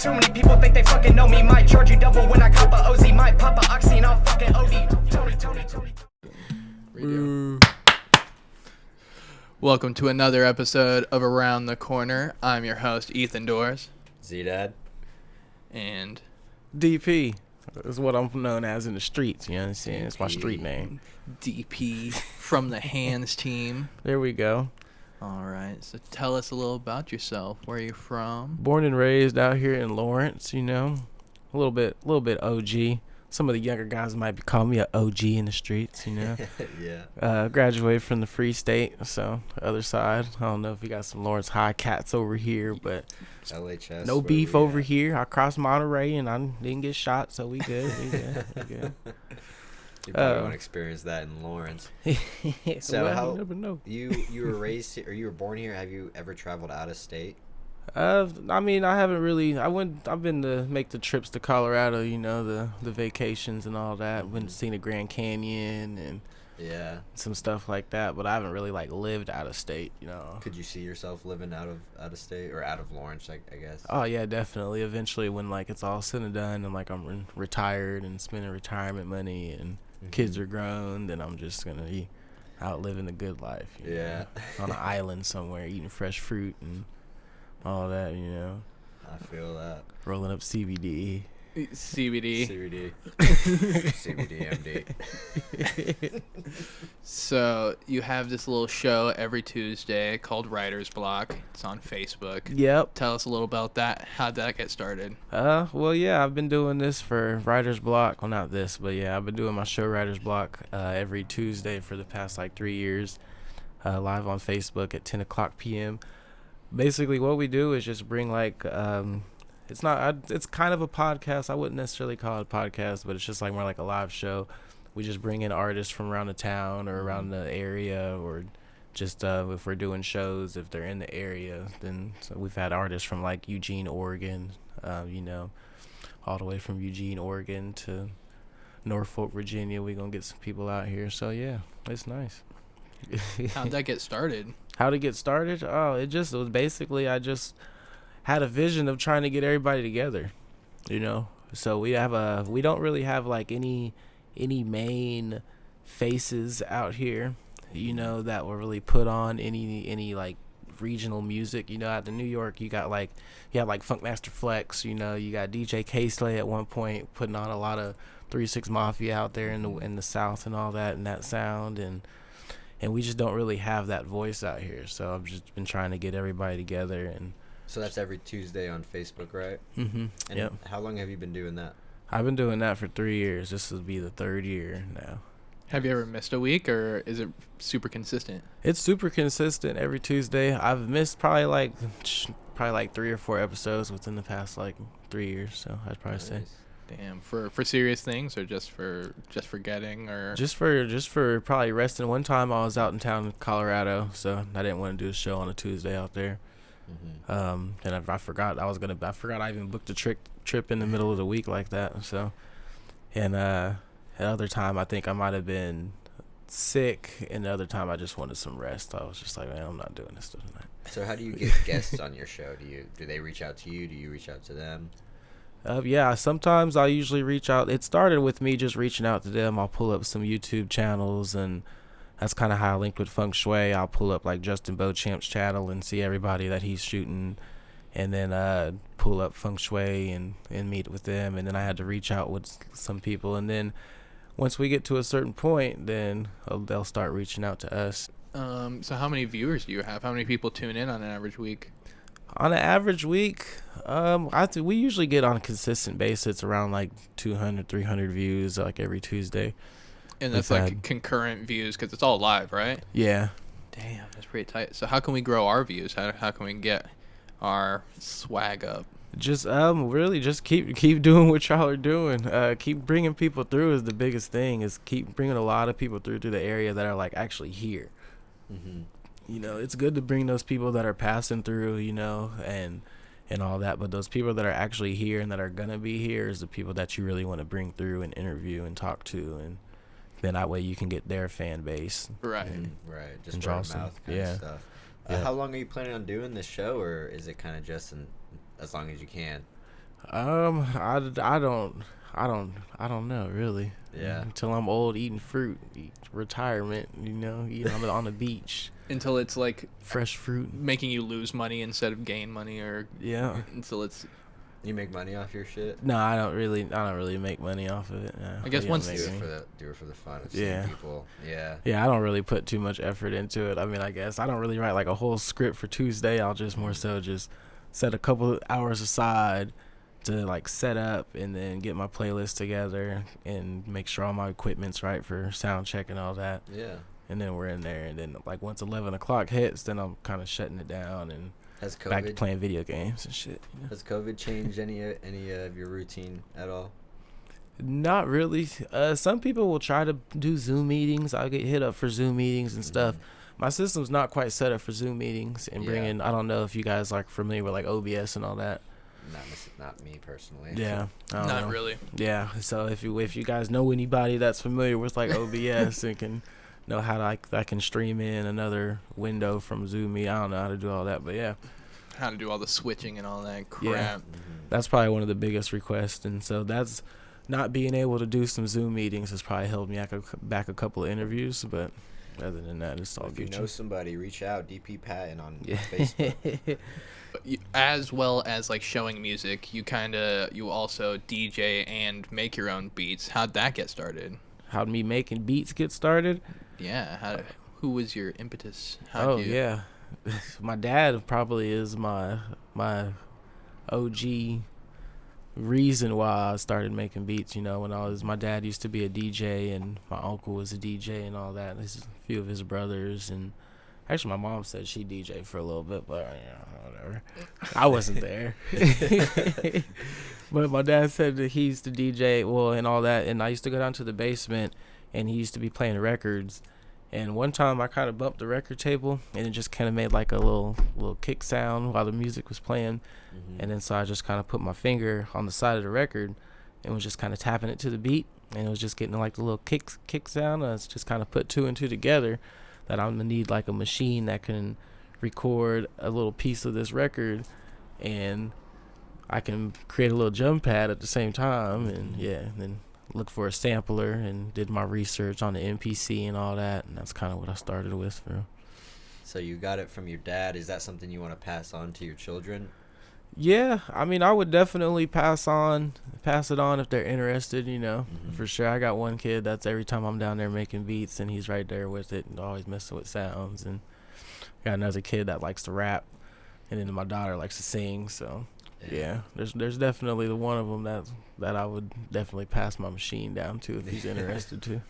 Too many people think they fucking know me. Might charge you double when I cop a OZ. Might pop a oxy and I'll fucking OD. Tony. Welcome to another episode of Around the Corner. I'm your host, Ethan Doors. Z-Dad. And DP is what I'm known as in the streets. You know what I'm saying? It's my street name. DP from the Hands team. There we go. All right. So tell us a little about yourself. Where are you from? Born and raised out here in Lawrence, you know. A little bit OG. Some of the younger guys might be calling me an OG in the streets, you know. Yeah. Graduated from the Free State, so the other side. I don't know if you got some Lawrence High cats over here, but LHS. no beef over here. I crossed Monterey and I didn't get shot, so we good. We good. You probably won't experience that in Lawrence. So well, you never know. You were raised or you were born here? Have you ever traveled out of state? I mean, I haven't really. I've been to make the trips to Colorado, you know, the vacations and all that. Went to see the Grand Canyon and some stuff like that. But I haven't really like lived out of state, you know. Could you see yourself living out of state or out of Lawrence? I guess. Oh yeah, definitely. Eventually, when like it's all said and done, and like I'm retired and spending retirement money and kids are grown, then I'm just gonna be out living a good life. You know, on an island somewhere, eating fresh fruit and all that, you know. I feel that. Rolling up CBD. CBD. MD. So you have this little show every Tuesday called Writer's Block. It's on Facebook. Yep. Tell us a little about that. How'd that get started? Well, yeah, I've been doing this for Writer's Block. Well, not this, but yeah, I've been doing my show Writer's Block every Tuesday for the past like 3 years, live on Facebook at 10 o'clock p.m. Basically, what we do is just bring like it's kind of a podcast. I wouldn't necessarily call it a podcast, but it's just like more like a live show. We just bring in artists from around the town or around the area, or just if we're doing shows, if they're in the area, then so we've had artists from like Eugene, Oregon, you know, all the way from Eugene, Oregon to Norfolk, Virginia. We're gonna get some people out here, so yeah, it's nice. How'd that get started? How to get started? Oh, it was basically I just had a vision of trying to get everybody together, you know. So we don't really have like any main faces out here, you know, that will really put on any like regional music. You know, out in New York, you have like Funkmaster Flex, you know, you got DJ K-Slay at one point putting on a lot of 3-6 Mafia out there in the South and all that, and that sound, and we just don't really have that voice out here. So I've just been trying to get everybody together. And so that's every Tuesday on Facebook, right? Mm-hmm. And yep. How long have you been doing that? I've been doing that for 3 years. This will be the third year now. Have you ever missed a week, or is it super consistent? It's super consistent every Tuesday. I've missed probably like 3 or 4 episodes within the past like 3 years. So I'd probably say. Damn, for serious things, or just for getting, or just for probably resting. One time I was out in town in Colorado, so I didn't want to do a show on a Tuesday out there. And I forgot I even booked a trip in the middle of the week like that. So, and another time I think I might have been sick, and the other time I just wanted some rest. I was just like, man, I'm not doing this tonight. So how do you get guests on your show? Do they reach out to you? Do you reach out to them? Yeah, sometimes I usually reach out. It started with me just reaching out to them. I'll pull up some YouTube channels, and that's kind of how I linked with Feng Shui. I'll pull up like Justin Beauchamp's channel and see everybody that he's shooting, and then pull up Feng Shui and meet with them. And then I had to reach out with some people, and then once we get to a certain point, then they'll start reaching out to us. So how many viewers do you have? How many people tune in on an average week? On an average week, we usually get on a consistent basis around like 200, 300 views like every Tuesday. And that's like concurrent views because it's all live, right? Yeah. Damn, that's pretty tight. So how can we grow our views? How can we get our swag up? Just really just keep doing what y'all are doing. Keep bringing people through is the biggest thing. Is keep bringing a lot of people through to the area that are like actually here. Mm-hmm. You know, it's good to bring those people that are passing through, you know, and all that, but those people that are actually here and that are gonna be here is the people that you really want to bring through and interview and talk to, and then that way you can get their fan base. Right. Right. Just word of mouth kind of stuff. How long are you planning on doing this show, or is it kind of just as long as you can? I don't know really. Yeah. Until I'm old, eating fruit, retirement, eating on the beach, Until it's like fresh fruit. making you lose money instead of gain money, or Yeah. until it's. You make money off your shit? No, I don't really make money off of it. No. I guess once- Do it for the fun of seeing Yeah. people. Yeah. Yeah, I don't really put too much effort into it. I mean, I guess I don't really write like a whole script for Tuesday. I'll just more so just set a couple of hours aside to like set up and then get my playlist together and make sure all my equipment's right for sound check and all that. Yeah. And then we're in there, and then like once 11 o'clock hits, then I'm kind of shutting it down and Has back to COVID playing video games and shit. Has COVID changed any of your routine at all? Not really. Some people will try to do Zoom meetings. I'll get hit up for Zoom meetings and stuff. My system's not quite set up for Zoom meetings and bringing. I don't know if you guys are familiar with like OBS and all that. Not me personally. Yeah, I don't Not know. really. Yeah, so if you guys know anybody that's familiar with like OBS and can know how to I can stream in another window from Zoom me. I don't know how to do all that, but yeah. How to do all the switching and all that crap. Yeah. That's probably one of the biggest requests, and so that's not being able to do some Zoom meetings has probably held me back a couple of interviews, but other than that, it's all If you good. know somebody, reach out. DP Patton on Yeah. Facebook. But as well as like showing music, you also DJ and make your own beats. How'd that get started? How'd me making beats get started? Yeah. Who was your impetus? Yeah. My dad probably is my OG reason why I started making beats. My dad used to be a DJ and my uncle was a DJ and all that. There's a few of his brothers, and actually my mom said she DJ'd for a little bit, but whatever. I wasn't there. But my dad said that he used to DJ, and all that, and I used to go down to the basement and he used to be playing records. And one time I kind of bumped the record table and it just kind of made like a little kick sound while the music was playing. And then so I just kind of put my finger on the side of the record and was just kind of tapping it to the beat, and it was just getting like the little kick sound. I was just kind of put two and two together that I'm gonna need like a machine that can record a little piece of this record and I can create a little jump pad at the same time. And then look for a sampler and did my research on the MPC and all that, and that's kind of what I started with. So you got it from your dad. Is that something you want to pass on to your children? Yeah, I mean, I would definitely pass it on if they're interested, for sure. I got one kid that's every time I'm down there making beats and he's right there with it and always messing with sounds, and got another kid that likes to rap, and then my daughter likes to sing. So yeah, there's definitely the one of them that I would definitely pass my machine down to if he's interested to.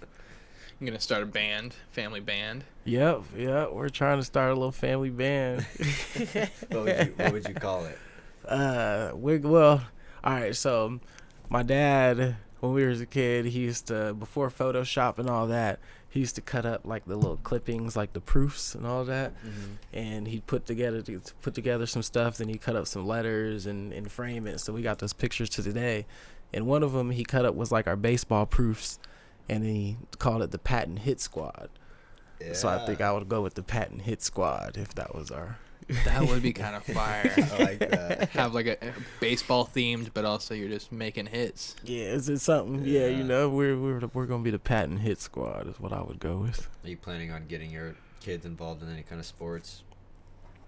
You're gonna start a family band. Yep, we're trying to start a little family band. What would you call it? All right, so my dad, when we was a kid, he used to, before Photoshop and all that, he used to cut up like the little clippings, like the proofs and all that, and he'd put together some stuff. Then he cut up some letters and frame it. So we got those pictures to today, and one of them he cut up was like our baseball proofs, and he called it the Patton Hit Squad. Yeah. So I think I would go with the Patton Hit Squad if that was our. That would be kind of fire. I like that. Have like a baseball themed, but also you're just making hits. Yeah, is it something? Yeah, we're gonna be the Patton Hit Squad is what I would go with. Are you planning on getting your kids involved in any kind of sports?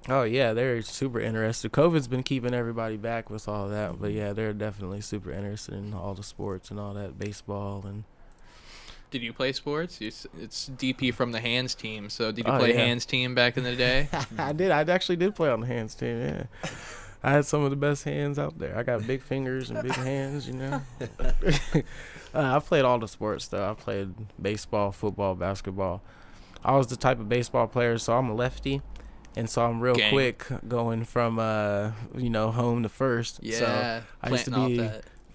Oh yeah, they're super interested. COVID's been keeping everybody back with all that, but yeah, they're definitely super interested in all the sports and all that, baseball and. Did you play sports? It's DP from the hands team. So did you play hands team back in the day? I did. I actually did play on the hands team. Yeah, I had some of the best hands out there. I got big fingers and big hands. I played all the sports though. I played baseball, football, basketball. I was the type of baseball player, so I'm a lefty, and so I'm real quick going from home to first. Yeah, so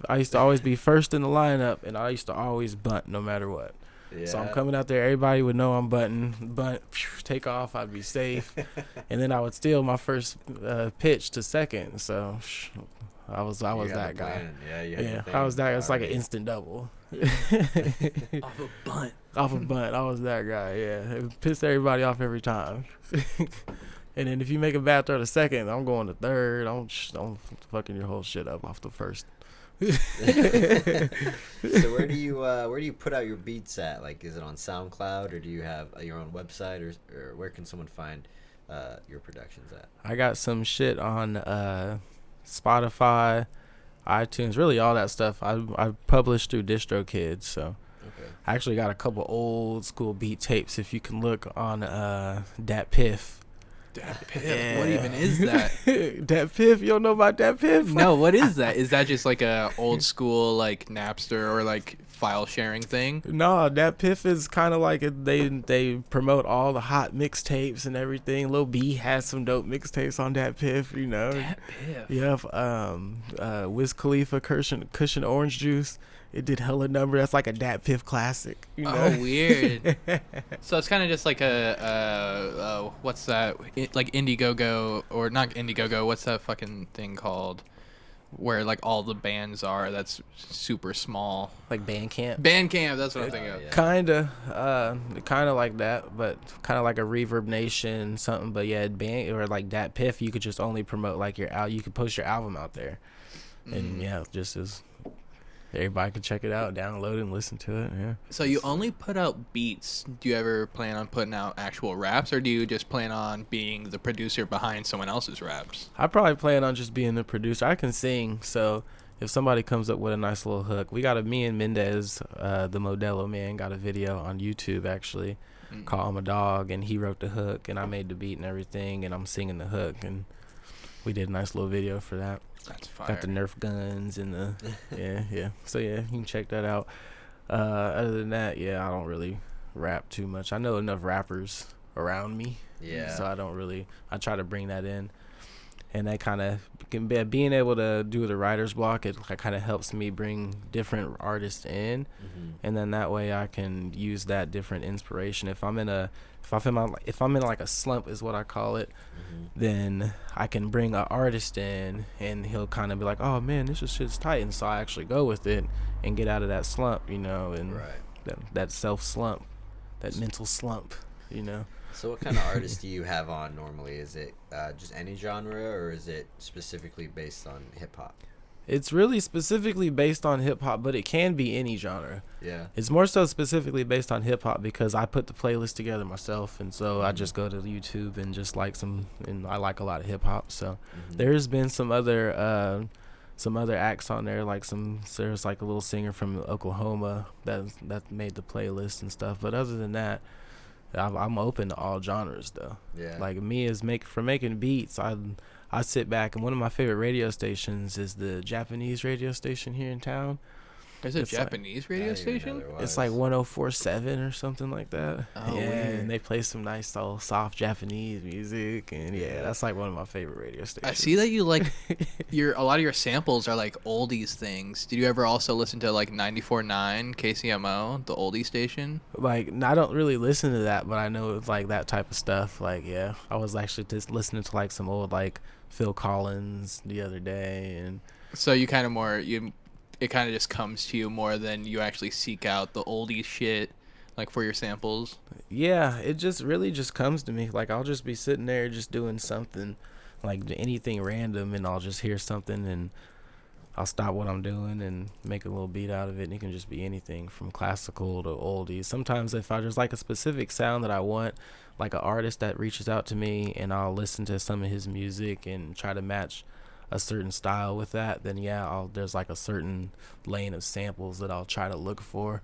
I used to always be first in the lineup, and I used to always bunt no matter what. Yeah. So I'm coming out there, everybody would know I'm bunting, take off, I'd be safe, and then I would steal my first pitch to second. So I was that guy. Yeah, I was that. It's like an instant double. Off a bunt. I was that guy. Yeah, it pissed everybody off every time. And then if you make a bad throw to second, I'm going to third. I'm fucking your whole shit up off the first. So where do you put out your beats at? Like, is it on SoundCloud, or do you have your own website, or where can someone find your productions at? I got some shit on Spotify, iTunes, really all that stuff. I published through DistroKid, so Okay. I actually got a couple old school beat tapes. If you can look on Dat Piff. Dat Piff? What even is that? Dat Piff? You don't know about Dat Piff? No, what is that? Is that just like a old school like Napster or like file sharing thing? No, Dat Piff is kind of like they promote all the hot mixtapes and everything. Lil B has some dope mixtapes on Dat Piff, you know. Dat Piff. Yeah, Wiz Khalifa, Cushion Orange Juice. It did hella number. That's like a Dat Piff classic. You know? Oh, weird. So it's kind of just like a what's that? Like Indiegogo, or not Indiegogo. What's that fucking thing called? Where like all the bands are. That's super small. Like Bandcamp. Bandcamp. That's what I'm thinking of. Yeah. Kinda like that, but kind of like a Reverb Nation something. But yeah, band or like Dat Piff, you could just only promote like you could post your album out there, and yeah, just as. Everybody can check it out, download it, and listen to it. Yeah. So you only put out beats. Do you ever plan on putting out actual raps, or do you just plan on being the producer behind someone else's raps? I probably plan on just being the producer. I can sing, so if somebody comes up with a nice little hook, me and Mendez, the Modelo man, got a video on YouTube actually called "I'm a Dog," and he wrote the hook, and I made the beat and everything, and I'm singing the hook, and we did a nice little video for that. That's fire. Got the Nerf guns and the yeah. So yeah, you can check that out. Other than that, yeah, I don't really rap too much. I know enough rappers around me. Yeah. So I try to bring that in, and that kind of being able to do the writer's block. It kind of helps me bring different artists in, and then that way I can use that different inspiration. If I'm in like a slump is what I call it, then I can bring an artist in, and he'll kind of be like, oh man, this shit's tight, and so I actually go with it and get out of that slump, you know, and that self slump, that mental slump, you know. So what kind of artists do you have on normally? Is it just any genre, or is it specifically based on hip hop? It's really specifically based on hip hop, but it can be any genre. Yeah. It's more so specifically based on hip hop because I put the playlist together myself, and so I just go to YouTube and just and I like a lot of hip hop. So there's been some other acts on there, like there's like a little singer from Oklahoma that made the playlist and stuff. But other than that, I'm open to all genres though. Yeah. Like me for making beats, I sit back, and one of my favorite radio stations is the Japanese radio station here in town. There's a Japanese radio station? It's like 104.7 or something like that. Oh, yeah, weird. and they play some nice old soft Japanese music, and yeah, that's like one of my favorite radio stations. I see that you like a lot of your samples are like oldies things. Did you ever also listen to like 94.9 KCMO, the oldie station? Like, I don't really listen to that, but I know it's like that type of stuff. Like, yeah, I was actually just listening to like some old like Phil Collins the other day, and so you kind of it kind of just comes to you more than you actually seek out the oldie shit, like for your samples. Yeah, it just really just comes to me. Like, I'll just be sitting there just doing something, like anything random, and I'll just hear something, and I'll stop what I'm doing and make a little beat out of it. And it can just be anything from classical to oldies. Sometimes if I just like a specific sound that I want, like an artist that reaches out to me, and I'll listen to some of his music and try to match a certain style with that, then yeah, there's like a certain lane of samples that I'll try to look for.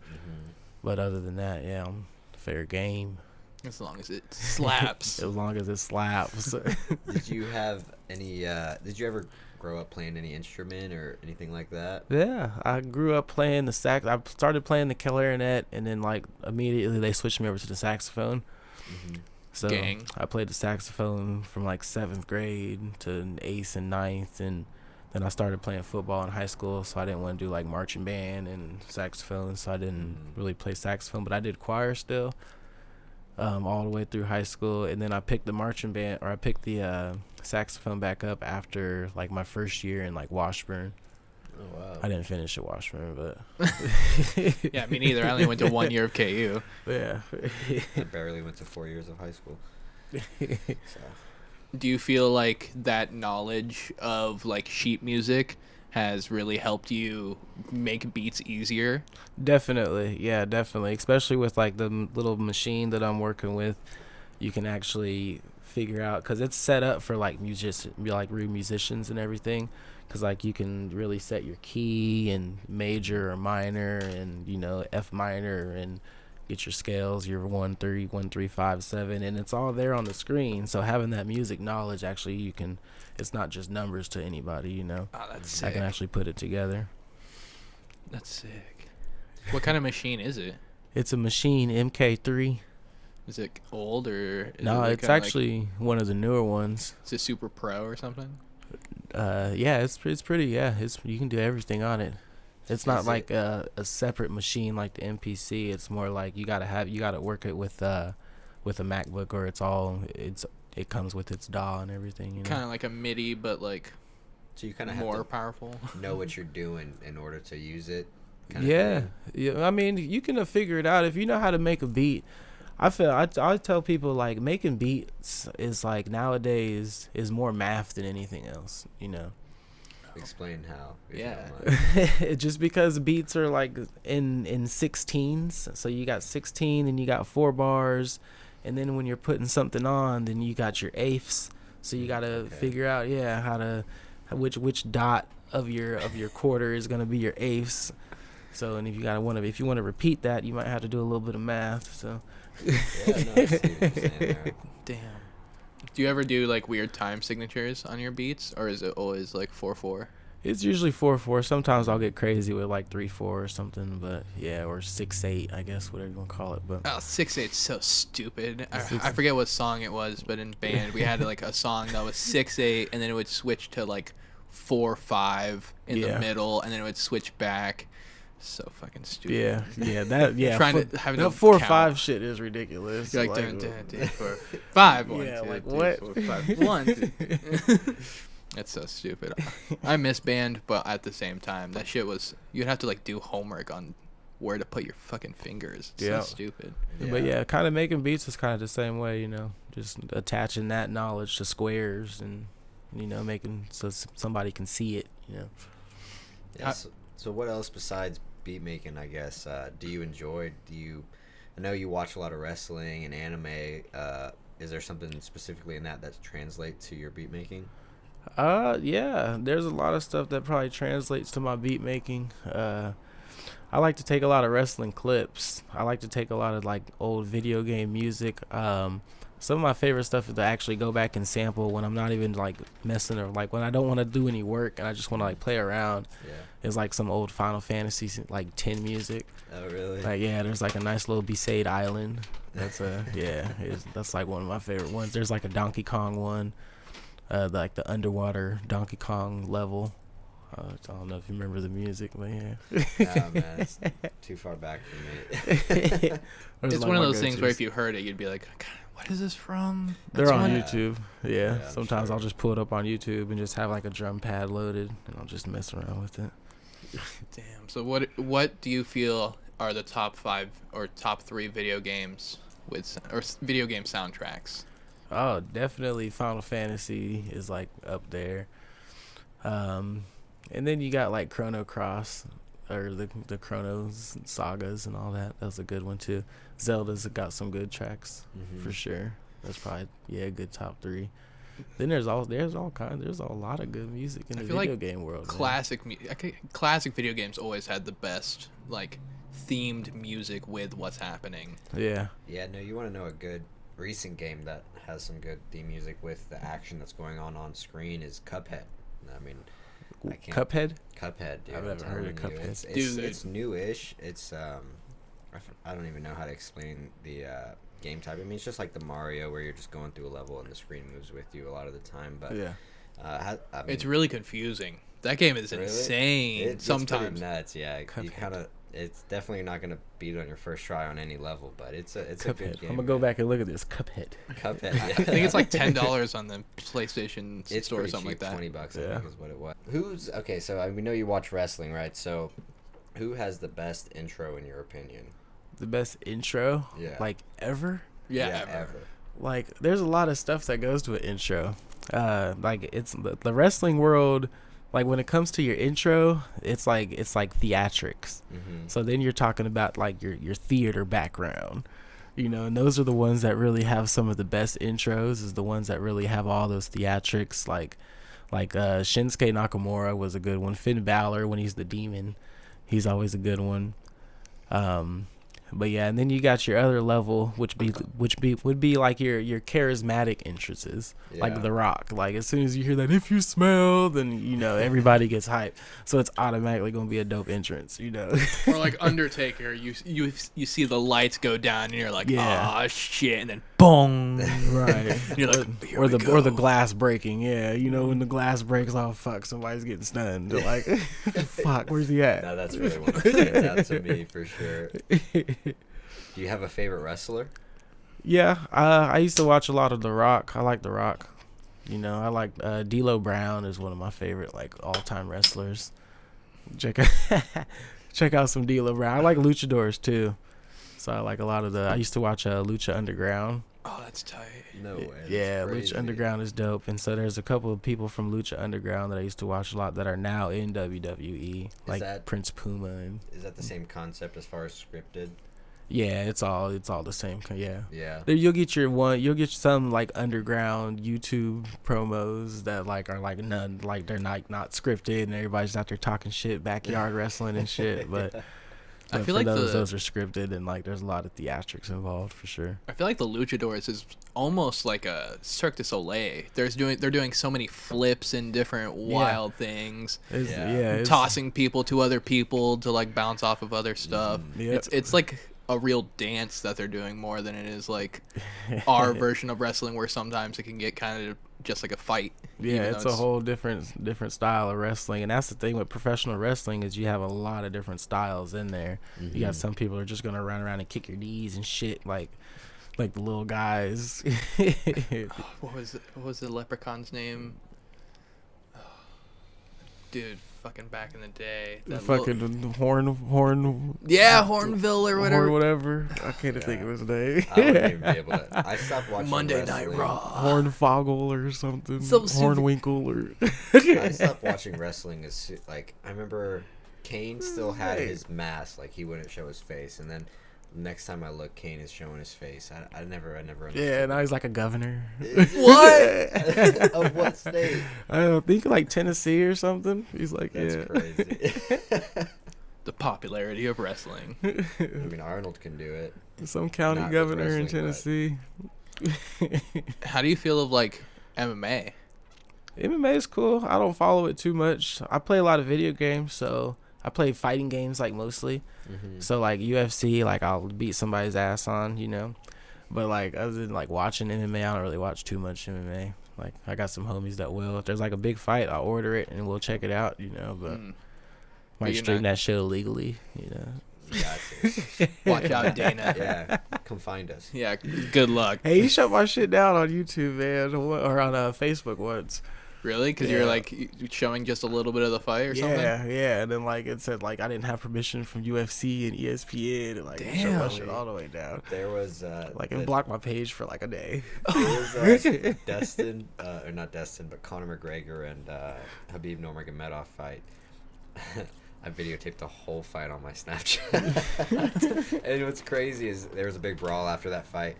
But other than that, yeah, I'm fair game. As long as it slaps. As long as it slaps. Did you have any? Did you ever grow up playing any instrument or anything like that? Yeah, I grew up playing the sax. I started playing the clarinet, and then like immediately they switched me over to the saxophone. So Gang. I played the saxophone from like 7th grade to 8th and 9th, and then I started playing football in high school, so I didn't want to do like marching band and saxophone, so I didn't really play saxophone, but I did choir still all the way through high school, and then I picked the saxophone back up after like my first year in like Washburn. Oh wow! I didn't finish at Washburn, but Yeah, me neither. I only went to 1 year of KU. yeah. I barely went to 4 years of high school. So. Do you feel like that knowledge of like sheet music has really helped you make beats easier? Definitely, yeah, definitely. Especially with like the little machine that I'm working with, you can actually figure out because it's set up for like real musicians and everything. Because like you can really set your key and major or minor and F minor and get your scales, your 1 3 1 3 5 7, and it's all there on the screen. So having that music knowledge, actually, it's not just numbers to anybody. Oh, that's sick. I can actually put it together. That's sick. What kind of machine is it? It's a machine MK3. Is it old or? No, it's actually one of the newer ones. Is it Super Pro or something? Yeah, it's pretty. Yeah, you can do everything on it. It's not like a separate machine like the MPC. It's more like you gotta work it with a MacBook, or it comes with its DAW and everything. Kind of like a MIDI, but like So you kind of more have to powerful. know what you're doing in order to use it. Yeah. I mean, you can figure it out if you know how to make a beat. I tell people like making beats is like nowadays is more math than anything else. Explain how. If you Yeah. don't mind. Just because beats are like in 16s, so you got 16 and you got 4 bars, and then when you're putting something on, then you got your eighths. So you gotta figure out how to which dot of your quarter is gonna be your eighths. So and if you want to repeat that, you might have to do a little bit of math. So. Yeah, no, I see what you're saying there. Damn. Do you ever do like weird time signatures on your beats, or is it always like 4/4? It's usually 4/4. Sometimes I'll get crazy with like 3/4 or something, but yeah, or 6/8, I guess, whatever you want to call it. But Oh, 6/8's so stupid. I forget what song it was, but in band we had like a song that was 6/8, and then it would switch to like 4/5 in the middle, and then it would switch back. So fucking stupid. Yeah. Trying to have that no 4 or count. 5 shit is ridiculous. You're like, dun, dun, dun, 4, 5, 1, Yeah, 2, like, 3, what? 4, 5, 1. That's so stupid. I miss band, but at the same time, that shit was, you'd have to like do homework on where to put your fucking fingers. It's so stupid. But yeah, kind of making beats is kind of the same way, just attaching that knowledge to squares and making so somebody can see it. Yeah, so what else besides beat making, I guess, do you enjoy? I know you watch a lot of wrestling and anime. Is there something specifically in that translates to your beat making? Yeah, there's a lot of stuff that probably translates to my beat making. I like to take a lot of wrestling clips. I like to take a lot of like old video game music. Some of my favorite stuff is to actually go back and sample when I'm not even like messing, or like when I don't want to do any work and I just want to like play around. Yeah. It's like some old Final Fantasy like 10 music. Oh, really? Like there's like a nice little Besaid Island. That's that's like one of my favorite ones. There's like a Donkey Kong one, like the underwater Donkey Kong level. I don't know if you remember the music, but yeah. Oh, man, it's too far back for me. It's one of those things where if you heard it, you'd be like, God, what is this from? They're That's on one- YouTube. Yeah. Sometimes sure. I'll just pull it up on YouTube and just have like a drum pad loaded, and I'll just mess around with it. Damn. So what do you feel are the top 5 or top 3 video games video game soundtracks? Oh, definitely Final Fantasy is like up there. And then you got like Chrono Cross, or the Chronos sagas and all that. That was a good one too. Zelda's got some good tracks for sure. That's probably a good top 3. Then there's a lot of good music in the video game world. Classic video games always had the best like themed music with what's happening. Yeah. Yeah, no, you want to know a good recent game that has some good theme music with the action that's going on screen is Cuphead. I mean, I can't. Cuphead, dude. I've never heard of Cuphead. It's newish. It's I don't even know how to explain the game type. I mean, it's just like the Mario where you're just going through a level and the screen moves with you a lot of the time. But I mean, It's really confusing. That game is insane. It's sometimes pretty nuts. Yeah, you kind of. It's definitely not gonna beat on your first try on any level, but it's a good game. I'm gonna go back and look at this Cuphead. Cuphead. I think it's like $10 on the PlayStation It's store or pretty something cheap, like that. $20 I think is what it was. Okay? So we know you watch wrestling, right? So who has the best intro in your opinion? The best intro, Yeah. like ever. Yeah, ever. like there's a lot of stuff that goes to an intro. Like it's the wrestling world. Like when it comes to your intro, it's like theatrics. So then you're talking about like your theater background, you know, and those are the ones that really have some of the best intros. Is the ones that really have all those theatrics. Like Shinsuke Nakamura was a good one. Finn Balor when he's the demon, he's always a good one. But yeah, and then you got your other level, which would be like your charismatic entrances, like The Rock. Like as soon as you hear that, if you smell, then you know everybody gets hyped. So it's automatically gonna be a dope entrance, you know. Or like Undertaker, you see the lights go down and you're like, Yeah. oh shit, and then boom, Right. you're like, here or we the go. glass breaking. Yeah, you know when the glass breaks, oh fuck, somebody's getting stunned. They're like, fuck, where's he at? No, that's really one that stands out to me for sure. Do you have a favorite wrestler? Yeah, I used to watch a lot of The Rock. I like The Rock. You know, I like D'Lo Brown is one of my favorite like all-time wrestlers. Check out some D'Lo Brown. I like luchadors too, so I like a lot of the. I used to watch Lucha Underground. Oh, that's tight. No way. Yeah, That's crazy. Lucha Underground is dope, and so there's a couple of people from Lucha Underground that I used to watch a lot that are now in WWE, like that- Prince Puma and. Is that the same concept as far as scripted? Yeah, it's all the same. Yeah. Yeah. There you'll get some like underground YouTube promos that like are like none, like they're not scripted and everybody's out there talking shit, backyard wrestling and shit. But I but feel for like those are scripted and like there's a lot of theatrics involved for sure. I feel like the Luchadors is almost like a Cirque du Soleil. They're doing so many flips and different wild things. It's Tossing people to other people to like bounce off of other stuff. Yeah. It's like a real dance that they're doing more than it is like our version of wrestling where sometimes it can get kind of just like a fight. Yeah, even it's though a whole different style of wrestling, and that's the thing with professional wrestling is you have a lot of different styles in there. You got some people are just gonna run around and kick your knees and shit like the little guys. What was the leprechaun's name? Dude, fucking back in the day. Fucking horn. Yeah, Hornville or whatever. Or whatever. I can't think of his name. I wouldn't even be able to. I stopped watching Monday wrestling. Night Raw. Hornfoggle or something. Some stupid- Hornwinkle or. I stopped watching wrestling as like I remember Kane still had his mask, like he wouldn't show his face, and then next time I look, Kane is showing his face. I never understood. Yeah, now he's like a governor. What? Of what state? I don't think like Tennessee or something. He's like, That's yeah. crazy. The popularity of wrestling. I mean, Arnold can do it. Some county Not with governor in wrestling, Tennessee. How do you feel of like MMA? MMA is cool. I don't follow it too much. I play a lot of video games, so I play fighting games like mostly. So like UFC, like I'll beat somebody's ass on, you know. But like other than like watching MMA, I don't really watch too much MMA. Like I got some homies that will. If there's like a big fight, I'll order it and we'll check it out, you know. But might you're stream not- that shit illegally, you know. Gotcha. Watch out, Dana. Yeah, come find us. Yeah, good luck. Hey, you shut my shit down on YouTube, man, or on Facebook once. Really? Because Yeah. you're like showing just a little bit of the fight or something? Yeah, and then like it said like I didn't have permission from UFC and ESPN, and like it shut my Damn. shit all the way down. There was Like it blocked my page for like a day. there was Dustin, or not Dustin, but Conor McGregor and Habib Nurmagomedov fight. I videotaped the whole fight on my Snapchat. And what's crazy is there was a big brawl after that fight.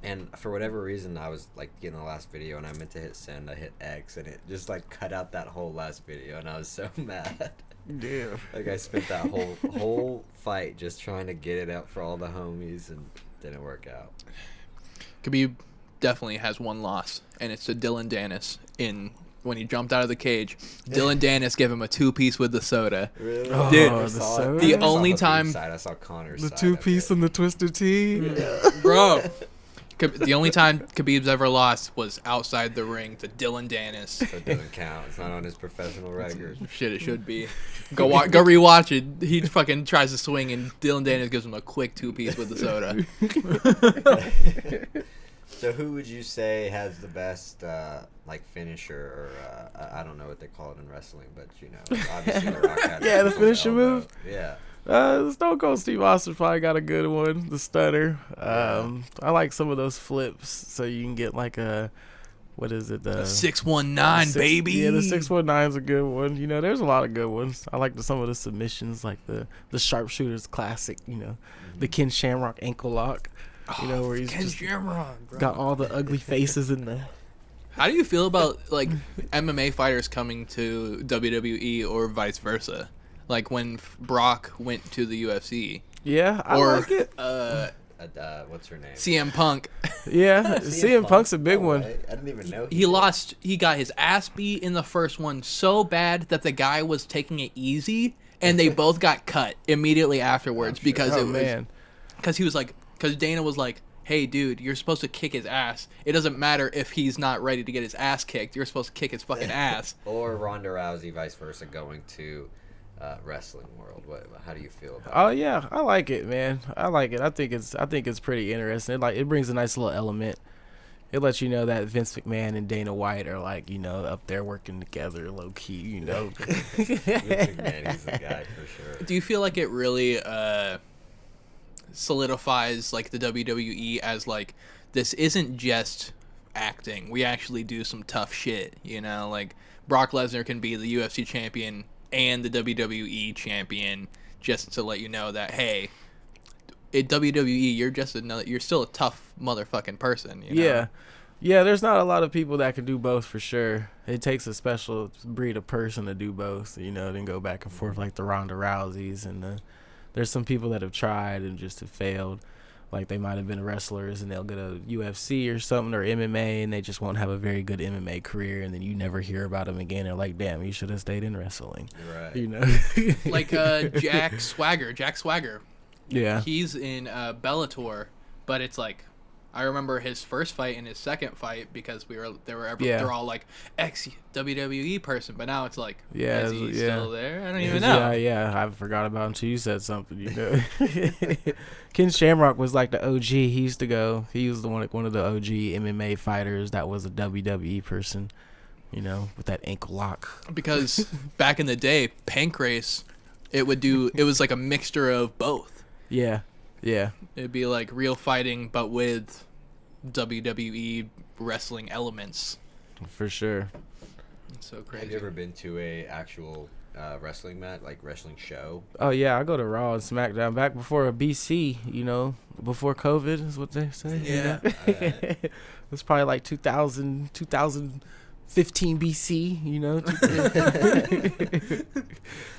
And for whatever reason, I was like getting the last video and I meant to hit send. I hit X and it just like cut out that whole last video and I was so mad. Damn. Like I spent that whole fight just trying to get it out for all the homies and didn't work out. Khabib definitely has one loss, and it's to Dylan Dennis when he jumped out of the cage. Dylan Dennis gave him a 2-piece with the soda. Really? Oh, Dude, I the saw soda? it. The I saw only Habib's time- side. I saw Connor's The side 2-piece of it. and the twisted tea. Bro. The only time Khabib's ever lost was outside the ring to Dylan Dennis. So it doesn't count. It's not on his professional record. Shit, it should be. Go rewatch it. He fucking tries to swing, and Dylan Dennis gives him a quick 2-piece with the soda. So who would you say has the best like finisher or I don't know what they call it in wrestling, but you know, obviously The Rock had Yeah, the his finisher elbow. move. Yeah. Stone Cold Steve Austin probably got a good one. The stunner. I like some of those flips, so you can get like a, what is it? The 619, baby. Yeah, the 619 is a good one. You know, there's a lot of good ones. I like some of the submissions, like the sharpshooters classic. You know, the Ken Shamrock ankle lock. You know, where he's Ken just Shamrock, bro. got all the ugly faces in there. How do you feel about like MMA fighters coming to WWE or vice versa? Like when Brock went to the UFC. Yeah, I like it. What's her name? CM Punk. Yeah, CM Punk's a big one. I didn't even know. He lost. He got his ass beat in the first one so bad that the guy was taking it easy, and they both got cut immediately afterwards because he was like, because Dana was like, hey, dude, you're supposed to kick his ass. It doesn't matter if he's not ready to get his ass kicked. You're supposed to kick his fucking ass. Or Ronda Rousey, vice versa, going to wrestling world. How do you feel about Oh yeah, I like it, man. I like it. I think it's pretty interesting. It brings a nice little element. It lets you know that Vince McMahon and Dana White are like, you know, up there working together, low key, you know. Vince McMahon, he's the guy for sure. Do you feel like it really solidifies like the WWE as like, this isn't just acting, we actually do some tough shit, you know? Like Brock Lesnar can be the UFC champion and the WWE champion, just to let you know that, hey, at WWE you're still a tough motherfucking person, you know? Yeah, there's not a lot of people that can do both for sure. It takes a special breed of person to do both, you know, then go back and forth like the Ronda Rouseys, and there's some people that have tried and just have failed. Like they might have been wrestlers and they'll get a UFC or something or MMA and they just won't have a very good MMA career, and then you never hear about them again. They're like, damn, you should have stayed in wrestling. Right. You know? Like Jack Swagger. Yeah. He's in Bellator, but it's like, I remember his first fight and his second fight because they're all like ex WWE person, but now it's like, is he still there? I don't even know. Yeah, I forgot about him until you said something. You know, Ken Shamrock was like the OG. He was one of the OG MMA fighters that was a WWE person. You know, with that ankle lock. Because back in the day, Pancrase, it was like a mixture of both. Yeah. It'd be like real fighting, but with WWE wrestling elements. For sure. It's so crazy. Have you ever been to a actual wrestling match, like wrestling show? Oh yeah, I go to Raw and SmackDown back before a BC. You know, before COVID is what they say. Yeah. It was probably like 2015 BC. You know.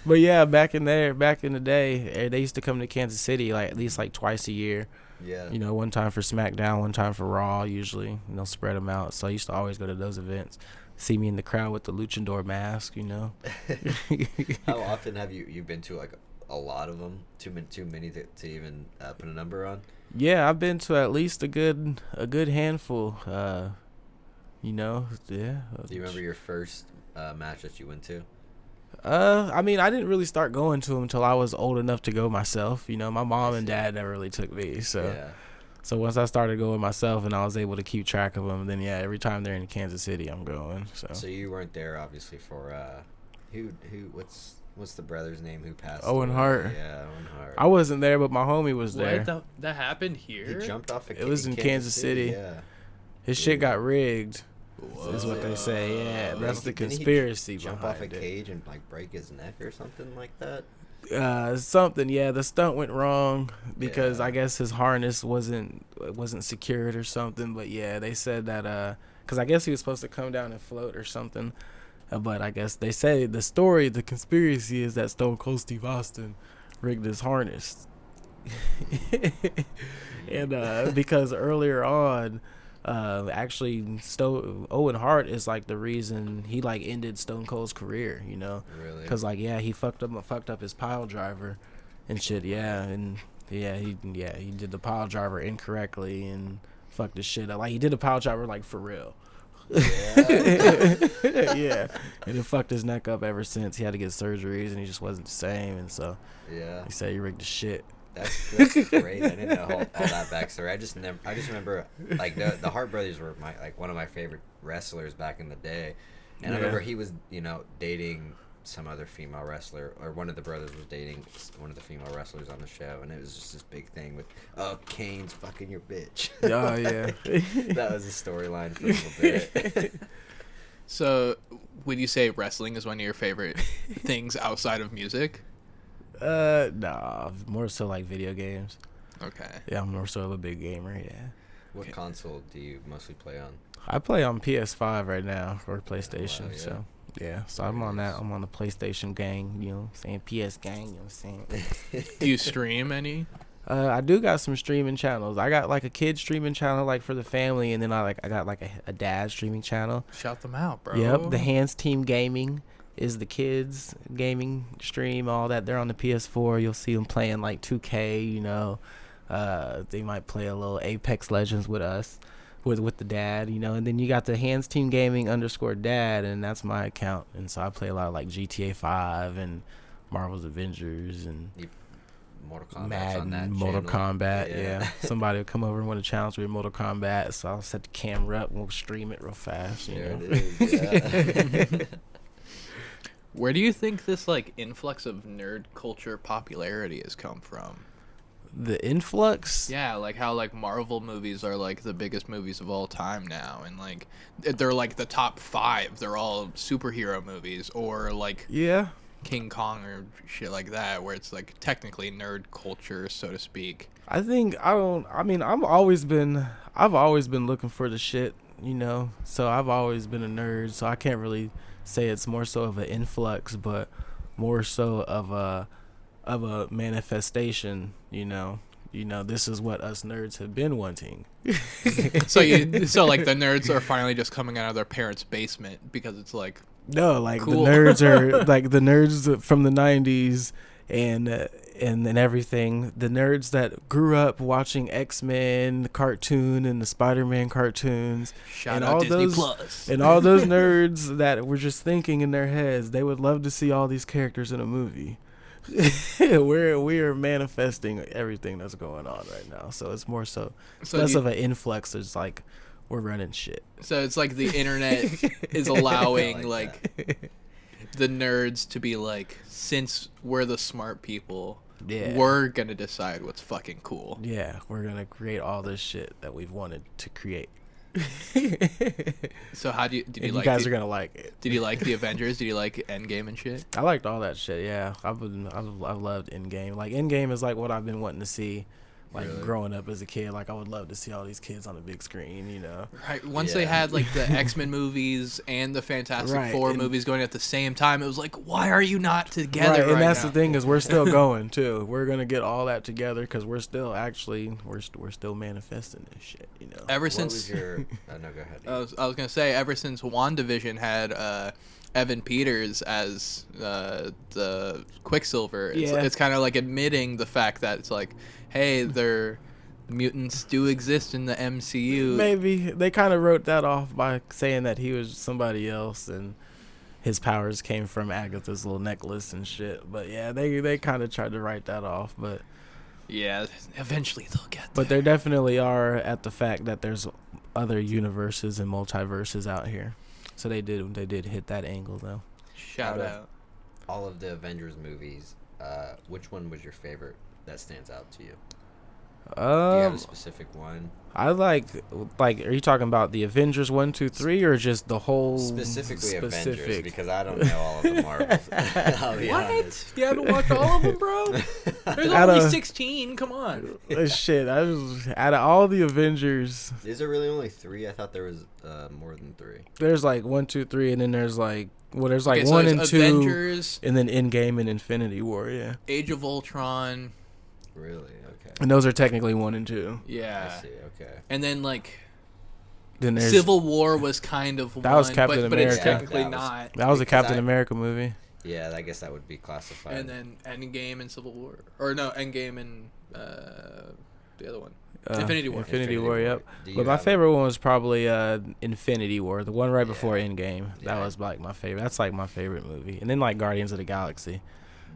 But yeah, back in the day, they used to come to Kansas City like at least like twice a year. Yeah. You know, one time for SmackDown, one time for Raw. Usually, you know, spread them out. So I used to always go to those events. See me in the crowd with the luchador mask. You know. How often have you been to like a lot of them? Too many to even put a number on. Yeah, I've been to at least a good handful. You know, yeah. Do you remember your first match that you went to? I mean, I didn't really start going to them until I was old enough to go myself. You know, my mom and dad never really took me. So once I started going myself and I was able to keep track of them, then yeah, every time they're in Kansas City, I'm going. So you weren't there obviously for what's the brother's name who passed? Owen away? Hart. Yeah, Owen Hart. I wasn't there, but my homie was there. That happened here? He jumped off. It was in Kansas City. Yeah. His shit got rigged. Whoa. Is what they say. Yeah, that's the Didn't he conspiracy jump behind off a it. cage and like break his neck or something like that. Something, yeah. The stunt went wrong because Yeah. I guess his harness wasn't secured or something. But yeah, they said that because I guess he was supposed to come down and float or something. But I guess they say the conspiracy is that Stone Cold Steve Austin rigged his harness, and because earlier on. Actually, Owen Hart is like the reason he like ended Stone Cold's career, you know, Really? because like he fucked up his pile driver and shit, he did the pile driver incorrectly and fucked his shit up. Like he did the pile driver like for real. Yeah, and it fucked his neck up ever since. He had to get surgeries and he just wasn't the same, and so he said he rigged the shit. That's great. I didn't know all that backstory. I just remember like the Hart brothers were one of my favorite wrestlers back in the day, and I remember he was dating some other female wrestler, or one of the brothers was dating one of the female wrestlers on the show, and it was just this big thing with, oh, Kane's fucking your bitch. Oh yeah. That was a storyline for a little bit. So, would you say wrestling is one of your favorite things outside of music? Nah, more so like video games. Okay. Yeah, I'm more so of a big gamer. Yeah. What console do you mostly play on? I play on PS5 right now or PlayStation. wow, yeah. So yeah, so I'm on that. I'm on the PlayStation gang. You know, what I'm saying PS gang. You know what I'm saying? Do you stream any? I do got some streaming channels. I got like a kid streaming channel like for the family, and then I got like a dad streaming channel. Shout them out, bro. Yep, the Hands Team Gaming is the kids gaming stream. All that, they're on the PS4. You'll see them playing like 2K. You know, they might play a little Apex Legends with us, with the dad. You know, and then you got the Hands Team Gaming _dad, and that's my account. And so I play a lot of like GTA 5 and Marvel's Avengers and Mortal Kombat Madden, on that Mortal channel. Kombat, yeah. Somebody will come over and want to challenge me with Mortal Kombat, so I'll set the camera up and we'll stream it real fast. You know? It is, yeah. Where do you think this like influx of nerd culture popularity has come from? The influx? Yeah, like how like Marvel movies are like the biggest movies of all time now, and like they're like the top 5. They're all superhero movies, or like Yeah. King Kong or shit like that, where it's like technically nerd culture, so to speak. I think I've always been looking for the shit, you know. So I've always been a nerd, so I can't really say it's more so of an influx, but more so of a manifestation, you know. You know, this is what us nerds have been wanting. So like the nerds are finally just coming out of their parents' basement because it's like, no, like cool. The nerds are like the nerds from the 90s and everything. The nerds that grew up watching X-Men the cartoon and the Spider-Man cartoons. Shout and out all Disney those Plus. and all those nerds that were just thinking in their heads they would love to see all these characters in a movie. we're manifesting everything that's going on right now, so it's more so less of an influx. It's like we're running shit. So it's like the internet is allowing like the nerds to be like, since we're the smart people, Yeah. we're gonna decide what's fucking cool. Yeah, we're gonna create all this shit that we've wanted to create. So how did you You like? guys are gonna like it. Did you like the Avengers? Did you like Endgame and shit? I liked all that shit. Yeah, I've loved Endgame. Like Endgame is like what I've been wanting to see, like Really? growing up as a kid. Like I would love to see all these kids on the big screen. You know. Right. Once Yeah. they had like the X-Men movies and the Fantastic Right, Four and- movies going at the same time, it was like, why are you not together Right, right and that's now? the thing is we're still going too. We're gonna get all that together because we're still actually we're still manifesting this shit. You know. Ever What since was your... Oh, no, go ahead. I was gonna say, ever since WandaVision had Evan Peters as the Quicksilver, Yeah. it's kind of like admitting the fact that it's like, hey, mutants do exist in the MCU. Maybe they kind of wrote that off by saying that he was somebody else and his powers came from Agatha's little necklace and shit. But yeah, they kind of tried to write that off. But Yeah, eventually they'll get there. But there definitely are at the fact that there's other universes and multiverses out here. So they did hit that angle though. Shout out. All of the Avengers movies, which one was your favorite that stands out to you? Do you have a specific one? I like are you talking about the Avengers 1, 2, 3 or just the whole Specifically Avengers, because I don't know all of the Marvels. I'll be honest. You haven't watched all of them, bro? There's Out only of- 16. Come on. Shit, out of all the Avengers, Is there really only 3? I thought there was more than 3. there's like 1, 2, 3, and then there's like there's like Okay, so 1 there's and 2, Avengers, and then Endgame and Infinity War, yeah. Age of Ultron. Really? Okay. And those are technically 1 and 2. Yeah. I see. Okay. And then like Then there's Civil War was kind of That was one, Captain but it's America. technically That was- not. that was a because Captain America movie. Yeah, I guess that would be classified. And then Endgame and Civil War, or no, Endgame and the other one, Infinity War. Infinity War, yep. Do you But my have- favorite one was probably Infinity War, the one right before Yeah. Endgame. That Yeah. was like my favorite. That's like my favorite movie. And then like Guardians of the Galaxy.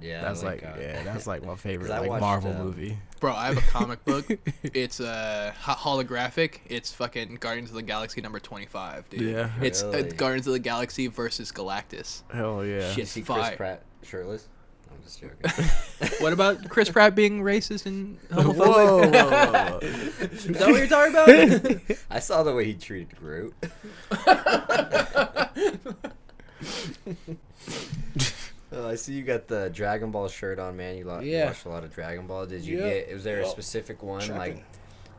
Yeah, That's like, that's like my favorite 'Cause I like watched, Marvel movie. Bro, I have a comic book. It's holographic. It's fucking Guardians of the Galaxy number 25, dude. Yeah. It's Really? Guardians of the Galaxy versus Galactus. Hell yeah. Shit. You see Fire. Chris Pratt shirtless? I'm just joking. What about Chris Pratt being racist and Whoa, homophobic? whoa, whoa. Is that what you're talking about? I saw the way he treated Groot. Oh, I see you got the Dragon Ball shirt on, man. You Yeah. watched a lot of Dragon Ball. Did you Yep. was there a specific one Checking. like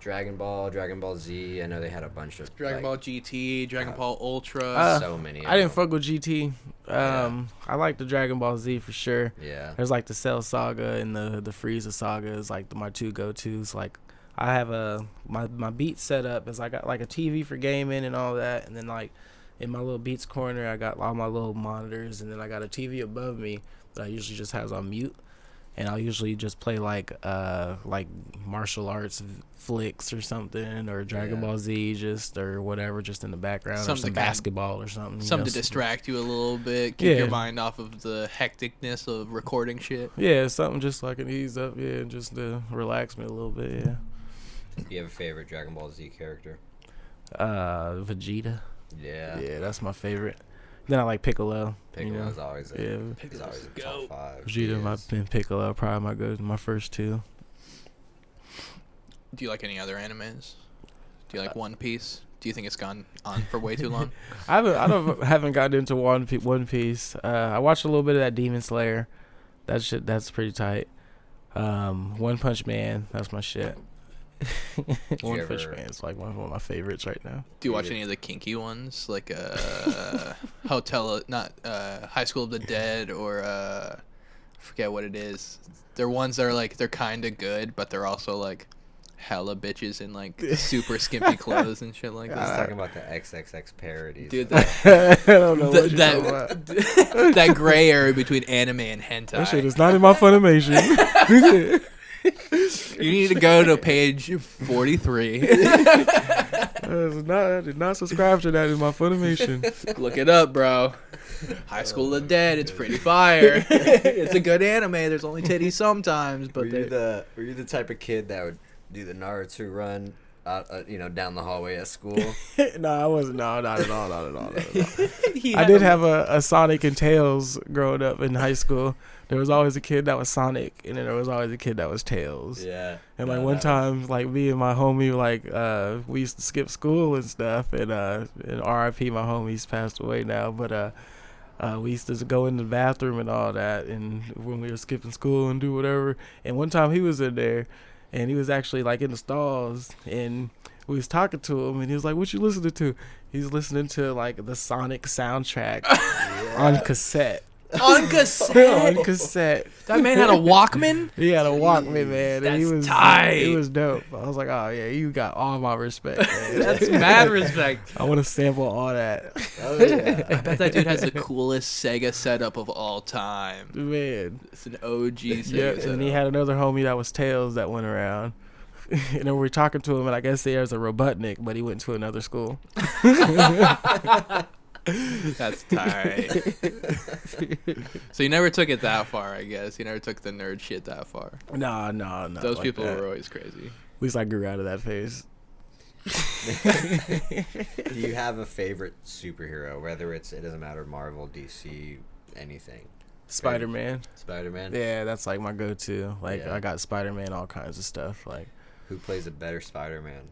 Dragon Ball Z? I know they had a bunch of Dragon like, Ball GT, Dragon Ball Ultra. so many. I didn't of them. fuck with GT. I like the Dragon Ball Z for sure. Yeah. There's like the Cell Saga and the Frieza Saga is like my two go-tos. Like I have my Beats set up is I got like a TV for gaming and all that, and then like in my little Beats corner I got all my little monitors, and then I got a TV above me that I usually just has on mute, and I'll usually just play like martial arts flicks or something, or Dragon Yeah. Ball Z just or whatever just in the background, or Something some to kind of- basketball or something. you Something know, to distract you a little bit, keep Yeah. your mind off of the hecticness of recording shit. Yeah, something just so I can ease up, yeah, and just to relax me a little bit, yeah. Do you have a favorite Dragon Ball Z character? Vegeta. Yeah. Yeah, that's my favorite. Then I like Piccolo. Piccolo's always yeah. he's always a top 5. Vegeta and Piccolo probably my first two. Do you like any other animes? Do you like One Piece? Do you think it's gone on for way too long? I haven't gotten into One Piece. I watched a little bit of that Demon Slayer. That's pretty tight. One Punch Man, that's my shit. One Punch Man is like one of my favorites right now. Do you watch any of the kinky ones, like High School of the Dead, or I forget what it is? They're ones that are like they're kind of good, but they're also like hella bitches in like super skimpy clothes and shit like I was that. talking about the XXX parodies. Dude, I don't know what you're talking about. that gray area between anime and hentai. That shit is not in my Funimation. You need to go to page 43. I did not subscribe to that in my Funimation. Look it up, bro. High School of the Dead. It's pretty fire. It's a good anime. There's only titties sometimes, but were you the type of kid that would do the Naruto run, down the hallway at school? No, I wasn't. No, not at all. Not at all. Not at all. He I had did a- have a Sonic and Tails growing up in high school. There was always a kid that was Sonic, and then there was always a kid that was Tails. Yeah. And like No, one that time, like me and my homie, like we used to skip school and stuff. And R.I.P. my homie's passed away now, but we used to go in the bathroom and all that, and when we were skipping school and do whatever. And one time he was in there, and he was actually like in the stalls, and we was talking to him, and he was like, "What you listening to?" He's listening to like the Sonic soundtrack on cassette. on cassette. On cassette. That man had a Walkman. He had a Walkman, man, and he That's was tight. He was dope. I was like, "Oh yeah, you got all my respect, man." That's mad respect. I want to sample all that, Oh yeah. I bet that dude has the coolest Sega setup of all time. man. It's an OG Sega Yeah, setup. and he had another homie that was Tails that went around. And then we were talking to him, and I guess there's a Robotnik, but he went to another school. That's tight. So you never took it that far, I guess. You never took the nerd shit that far. No. Those like people that. were always crazy. At least I grew out of that phase. Do you have a favorite superhero? Whether it doesn't matter, Marvel, DC, anything. Spider-Man. Spider-Man. Yeah, that's like my go-to. Like Yeah. I got Spider-Man, all kinds of stuff. Like Who plays a better Spider-Man?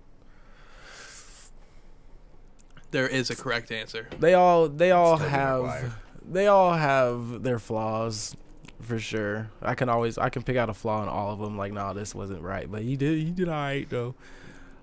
There is a correct answer. they all Tobey have Maguire. they all have their flaws. For sure, I can pick out a flaw in all of them. Like, nah, this wasn't right, but he did all right though.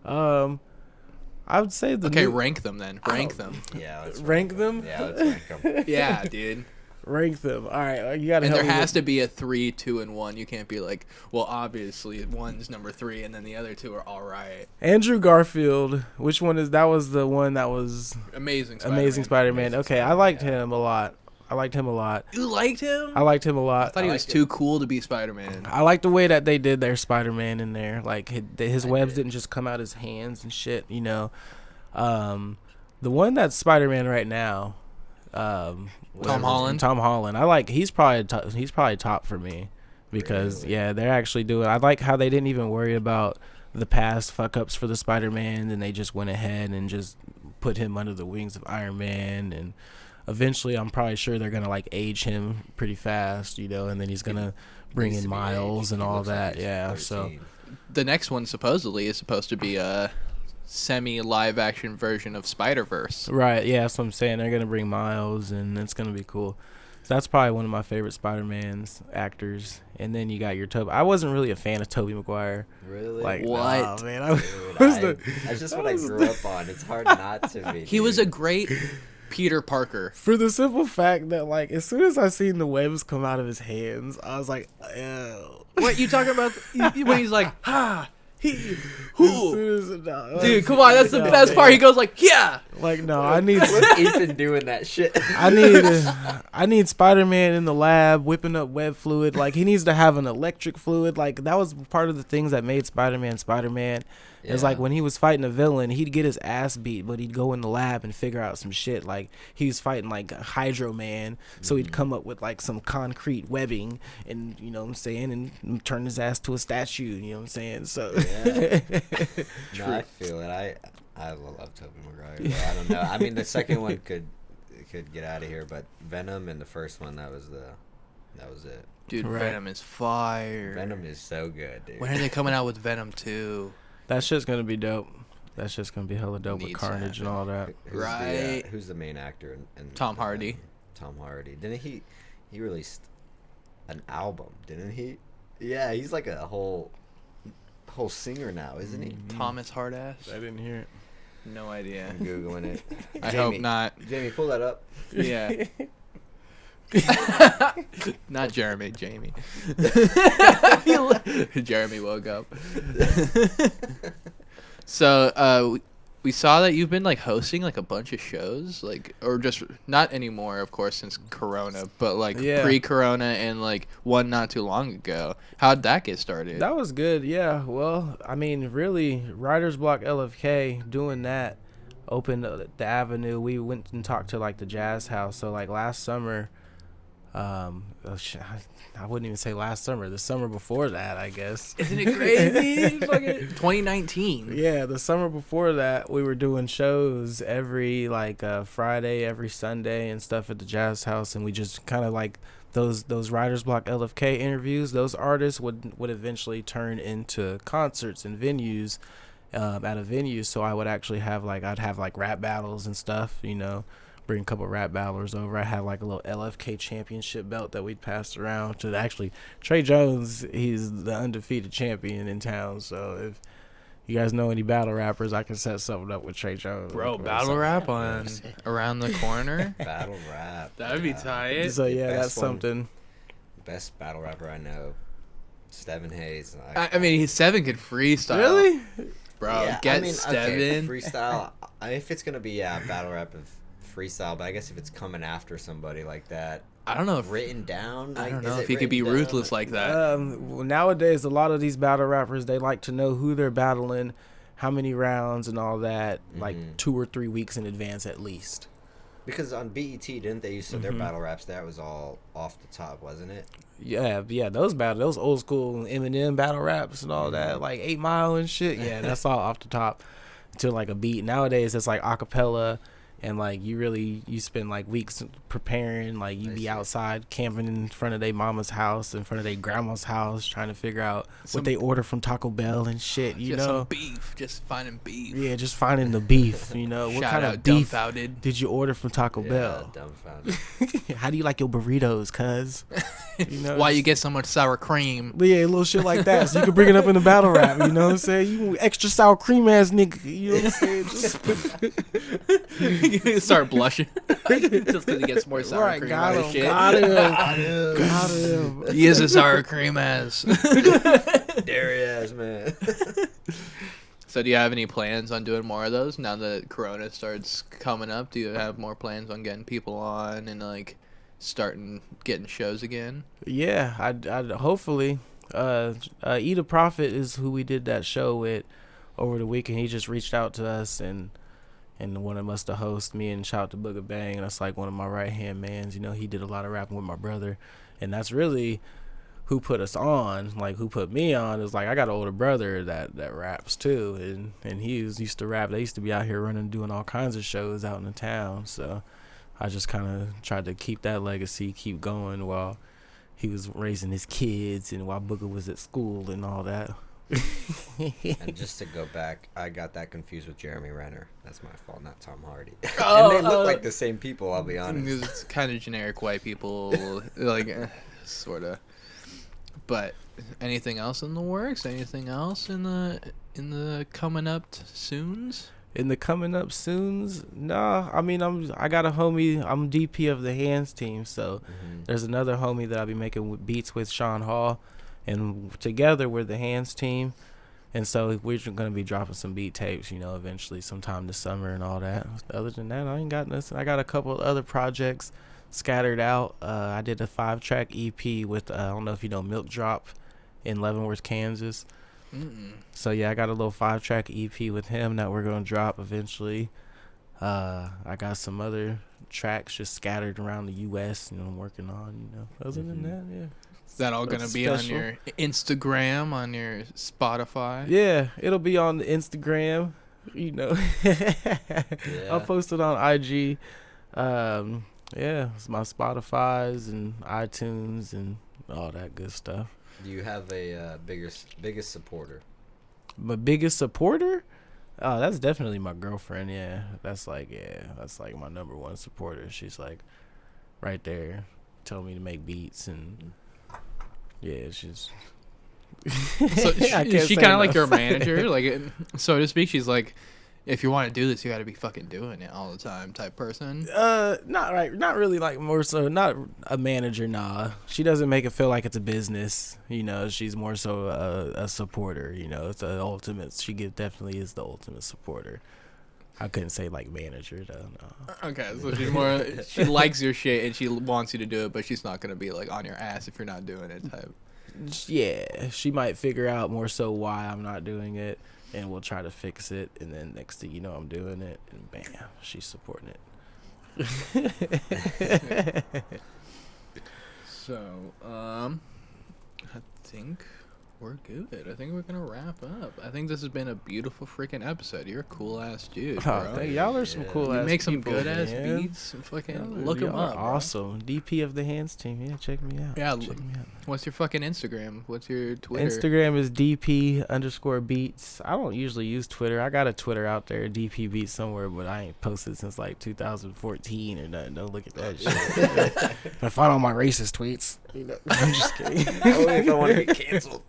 I would say the Okay, new- rank them then. Rank them. Yeah. Let's rank them. Yeah, let's rank them. Yeah, dude. Rank them. All right, you gotta And help there me has with- to be a 3, 2, and 1. You can't be like, well, obviously one's number 3, and then the other 2 are all right. Andrew Garfield. Which one is that? Was the one that was Amazing Spider-Man. Amazing Spider-Man? Amazing Okay, I Spider-Man, liked yeah. him a lot. I liked him a lot. You liked him? I liked him a I lot. thought he I was liked too cool to be Spider-Man. I like the way that they did their Spider-Man in there. Like his I webs did. didn't just come out his hands and shit. You know, the one that's Spider-Man right now. Tom Holland. Tom Holland. I like. He's probably top for me because Really? they're actually doing. I like how they didn't even worry about the past fuck ups for the Spider-Man, and they just went ahead and just put him under the wings of Iron Man, and eventually I'm probably sure they're gonna like age him pretty fast, and then he's gonna bring Needs in to be Miles aged. and He all looks like that. he's Yeah, so 13. The next one supposedly is supposed to be a semi-live action version of Spider-Verse. right, yeah, that's what I'm saying. They're gonna bring Miles, and it's gonna be cool. So that's probably one of my favorite Spider-Man's actors. And then you got your Tobey. I wasn't really a fan of Tobey Maguire. Really? Like, What? nah, man. Dude, that's just what I grew up on. It's hard not to be. He was a great Peter Parker. For the simple fact that, like, as soon as I seen the webs come out of his hands, I was like, ew. What you talking about? When he's like, ha, he, As who? soon as, no, Dude, come on, that's the best part. He goes like, yeah. Like, no, I need Ethan doing that shit. I need Spider-Man in the lab whipping up web fluid. Like, he needs to have an electric fluid. Like, that was part of the things that made Spider-Man Spider-Man. It's like when he was fighting a villain, he'd get his ass beat, but he'd go in the lab and figure out some shit. Like, he was fighting like Hydro Man, so he'd come up with like some concrete webbing, and you know what I'm saying, and turn his ass to a statue. You know what I'm saying? So Yeah. No, I feel it. I love Tobey Maguire. I don't know. I mean, the second one could get out of here, but Venom and the first one, that was it. Dude, Right. Venom is fire. Venom is so good, dude. When are they coming out with Venom 2? that shit's gonna be dope. That's just gonna be hella dope with Needs to Carnage and all that. Right. Who's the main actor? In Tom Hardy. Tom Hardy. Didn't he released an album? Didn't he? Yeah, he's like a whole singer now, isn't he? Thomas Hardass? I didn't hear it. No idea. I'm googling it. I hope not. Jamie, pull that up. Yeah. Not Jeremy, Jamie. Jeremy woke up. So, we saw that you've been like hosting like a bunch of shows, like, or just not anymore, of course, since Corona, but like Yeah. pre-Corona and like one not too long ago. How'd that get started? That was good, yeah. Well, I mean, really, Writer's Block LFK, doing that opened the avenue. We went and talked to, like, the Jazz House. So, like, last summer, I wouldn't even say last summer. The summer before that, I guess. Isn't it crazy? Fucking 2019. Yeah, the summer before that, we were doing shows every, like, Friday, every Sunday and stuff at the Jazz House. And we just kind of, like, those Writer's Block LFK interviews, those artists would eventually turn into concerts and venues. At a venue, so I would actually have I'd have rap battles and stuff, bring a couple rap battlers over. I had like a little LFK championship belt that we'd pass around to actually Trey Jones. He's the undefeated champion in town, so if you guys know any battle rappers, I can set something up with Trey Jones. Bro, battle rap on Around the Corner? Battle rap. That'd be yeah. tight. So yeah, Best that's one. something. Best battle rapper I know, Steven Hayes. I mean, Seven could freestyle. Really? Bro, Yeah, get I mean, Steven. okay, freestyle. If it's gonna be battle rap of freestyle, but I guess if it's coming after somebody like that, I don't know if written down. I don't is know it if he could be written down? ruthless like that. Well, nowadays, a lot of these battle rappers, they like to know who they're battling, how many rounds and all that, like 2 or 3 weeks in advance at least. Because on BET, didn't they used to their battle raps? That was all off the top, wasn't it? Yeah, those old school Eminem battle raps and all that, like 8 Mile and shit. Yeah, that's all off the top to like a beat. Nowadays, it's like acapella, and like you spend like weeks preparing. Like you be outside camping in front of their mama's house, in front of their grandma's house, trying to figure out what they order from Taco Bell and shit. You just know, some beef, just finding beef. yeah, just finding the beef. You know, what Shout kind out of beef Dumbfounded. did you order from Taco Bell? Dumbfounded. How do you like your burritos, cuz? You know, Why you get so much sour cream? yeah, little shit like that, so you can bring it up in the battle rap. You know what I'm saying? You extra sour cream ass nigga. You know what I'm saying? You start blushing just because he gets more sour Right, cream got on his him, shit. got him. He is a sour cream ass. Dairy ass man. So do you have any plans on doing more of those now that Corona starts coming up? Do you have more plans on getting people on and like getting shows again? Yeah, I'd hopefully. Eat a Prophet is who we did that show with over the weekend. He just reached out to us, and and one of them must have hosted me, and shout out to Booger Bang. That's like one of my right hand mans. You know, he did a lot of rapping with my brother, and that's really who put us on. Like, who put me on is like, I got an older brother that raps too, and he used to rap. They used to be out here running, doing all kinds of shows out in the town. So I just kind of tried to keep that legacy, keep going while he was raising his kids and while Booger was at school and all that. And just to go back, I got that confused with Jeremy Renner. That's my fault, not Tom Hardy. Oh, and they look like the same people, I'll be honest. It's kind of generic white people, like, sort of. But anything else in the works? Anything else in the coming up soons? In the coming up soons? Nah, I mean, I got a homie. I'm DP of the Hands team, so there's another homie that I'll be making beats with, Sean Hall, and together we're the Hands team. And so we're going to be dropping some beat tapes, you know, eventually sometime this summer and all that. Other than that, I ain't got nothing. I got a couple of other projects scattered out. I did a 5-track EP with, I don't know if you know, Milk Drop in Leavenworth, Kansas. So yeah, I got a little 5-track EP with him that we're going to drop eventually. I got some other tracks just scattered around the U.S. and I'm working on, you know. Other than that, yeah. Is that all going to be on your Instagram, on your Spotify? Yeah, it'll be on the Instagram, you know. I'll post it on IG. Yeah, it's my Spotify's and iTunes and all that good stuff. Do you have a biggest supporter? My biggest supporter? Oh, that's definitely my girlfriend. Yeah, that's like my number one supporter. She's like right there, telling me to make beats, and yeah, she's. So she kind of like your manager, like, so to speak. She's like, if you want to do this, you got to be fucking doing it all the time type person. Not really, like, more so not a manager. Nah, she doesn't make it feel like it's a business. You know, she's more so a supporter. You know, it's the ultimate. She definitely is the ultimate supporter. I couldn't say like manager though. No. Okay, so she's more. She likes your shit and she wants you to do it, but she's not gonna be like on your ass if you're not doing it type. Yeah, she might figure out more so why I'm not doing it, and we'll try to fix it, and then next thing you know, I'm doing it, and bam, she's supporting it. So, I think we're good. I think we're gonna wrap up. I think this has been a beautiful freaking episode. You're a cool ass dude, bro. Y'all are some cool ass. You make some people, good ass man. beats. And fucking look them up. Awesome. Bro. DP of the Hands team. Yeah, check me out. Yeah, check me out. What's your fucking Instagram? What's your Twitter? Instagram is DP_beats. I don't usually use Twitter. I got a Twitter out there, DP Beats somewhere, but I ain't posted since like 2014 or nothing. Don't look at that shit. But find all my racist tweets. You know, I'm just kidding. Only if I want to get canceled.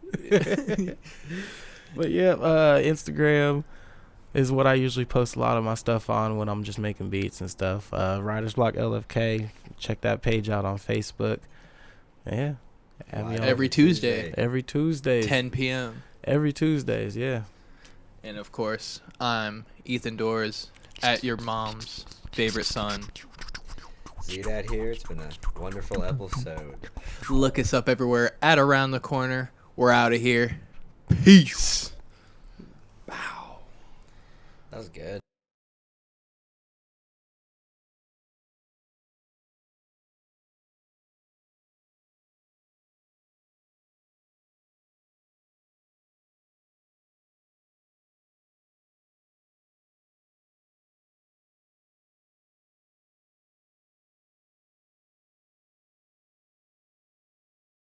But yeah, Instagram is what I usually post a lot of my stuff on when I'm just making beats and stuff. Writer's Block LFK. Check that page out on Facebook. Yeah. Every Tuesday. Every Tuesday. 10 p.m. Every Tuesdays, yeah. And of course, I'm Ethan Doors, at your mom's favorite son. See that here? It's been a wonderful episode. Look us up everywhere at Around the Corner. We're out of here. Peace. That was good.